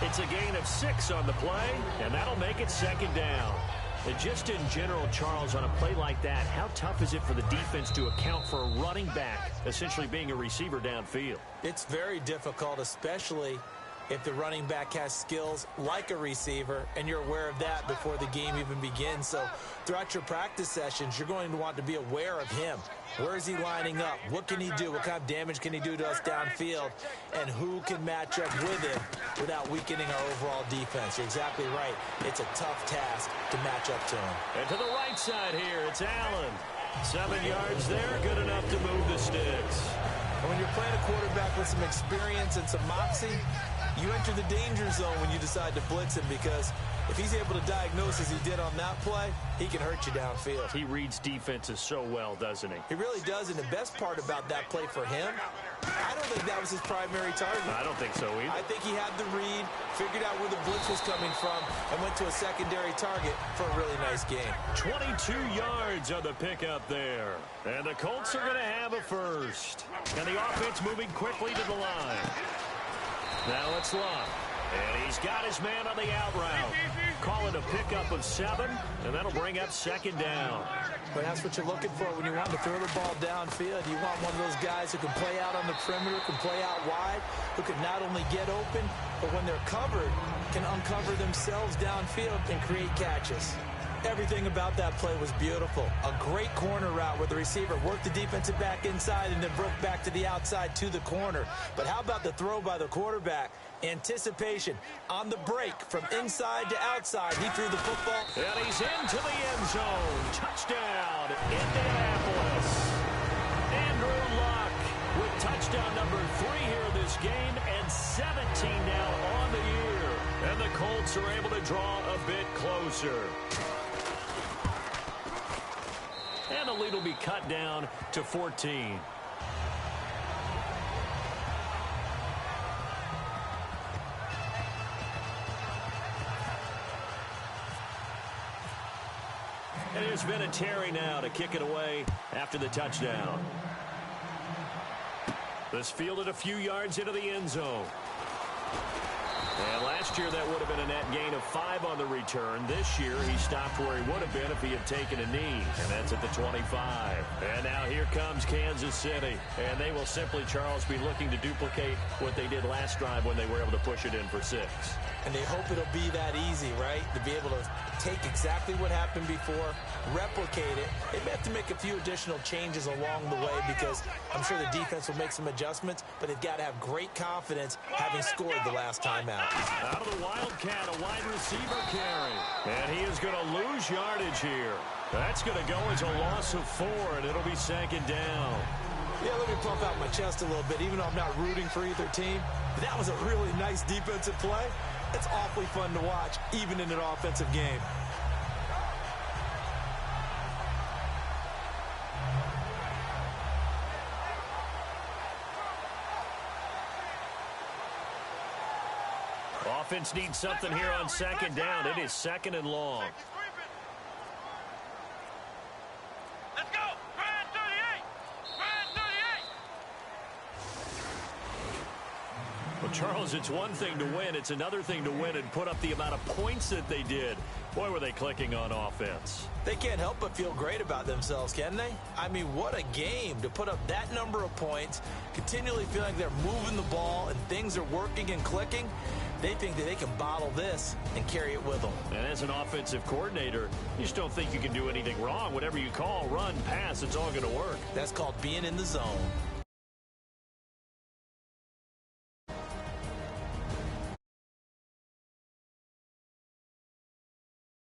It's a gain of 6 on the play, and that'll make it 2nd down. And just in general, Charles, on a play like that, how tough is it for the defense to account for a running back essentially being a receiver downfield? It's very difficult, especially if the running back has skills like a receiver, and you're aware of that before the game even begins. So throughout your practice sessions, you're going to want to be aware of him. Where is he lining up? What can he do? What kind of damage can he do to us downfield? And who can match up with him without weakening our overall defense? You're exactly right. It's a tough task to match up to him. And to the right side here, it's Allen. 7 yards there, good enough to move the sticks. And when you're playing a quarterback with some experience and some moxie, you enter the danger zone when you decide to blitz him, because if he's able to diagnose as he did on that play, he can hurt you downfield. He reads defenses so well, doesn't he? He really does, and the best part about that play for him, I don't think that was his primary target. I don't think so either. I think he had the read, figured out where the blitz was coming from, and went to a secondary target for a really nice game. 22 yards on the pickup there. And the Colts are going to have a first. And the offense moving quickly to the line. Now it's Luck. And he's got his man on the out route. Call it a pickup of 7, and that'll bring up 2nd down. But that's what you're looking for when you want to throw the ball downfield. You want one of those guys who can play out on the perimeter, can play out wide, who can not only get open, but when they're covered, can uncover themselves downfield and create catches. Everything about that play was beautiful. A great corner route where the receiver worked the defensive back inside and then broke back to the outside to the corner. But how about the throw by the quarterback? Anticipation on the break from inside to outside. He threw the football. And he's into the end zone. Touchdown, Indianapolis. Andrew Luck with touchdown number 3 here this game, and 17 now on the year. And the Colts are able to draw a bit closer. And the lead will be cut down to 14. And there's been a Terry now to kick it away after the touchdown. This fielded a few yards into the end zone. And last year that would have been a net gain of 5 on the return. This year he stopped where he would have been if he had taken a knee. And that's at the 25. And now here comes Kansas City. And they will simply, Charles, be looking to duplicate what they did last drive when they were able to push it in for 6. And they hope it'll be that easy, right? To be able to take exactly what happened before, replicate it. They may have to make a few additional changes along the way because I'm sure the defense will make some adjustments, but they've got to have great confidence having scored the last time out. Out of the Wildcat, a wide receiver carry. And he is going to lose yardage here. That's going to go as a loss of 4, and it'll be 2nd down. Yeah, let me puff out my chest a little bit, even though I'm not rooting for either team. But that was a really nice defensive play. It's awfully fun to watch, even in an offensive game. Offense needs something here on 2nd down. It is 2nd and long. Let's go! Grind 38! Grind 38! Well, Charles, it's one thing to win. It's another thing to win and put up the amount of points that they did. Boy, were they clicking on offense. They can't help but feel great about themselves, can they? I mean, what a game to put up that number of points, continually feeling like they're moving the ball and things are working and clicking. They think that they can bottle this and carry it with them. And as an offensive coordinator, you just don't think you can do anything wrong. Whatever you call, run, pass, it's all going to work. That's called being in the zone.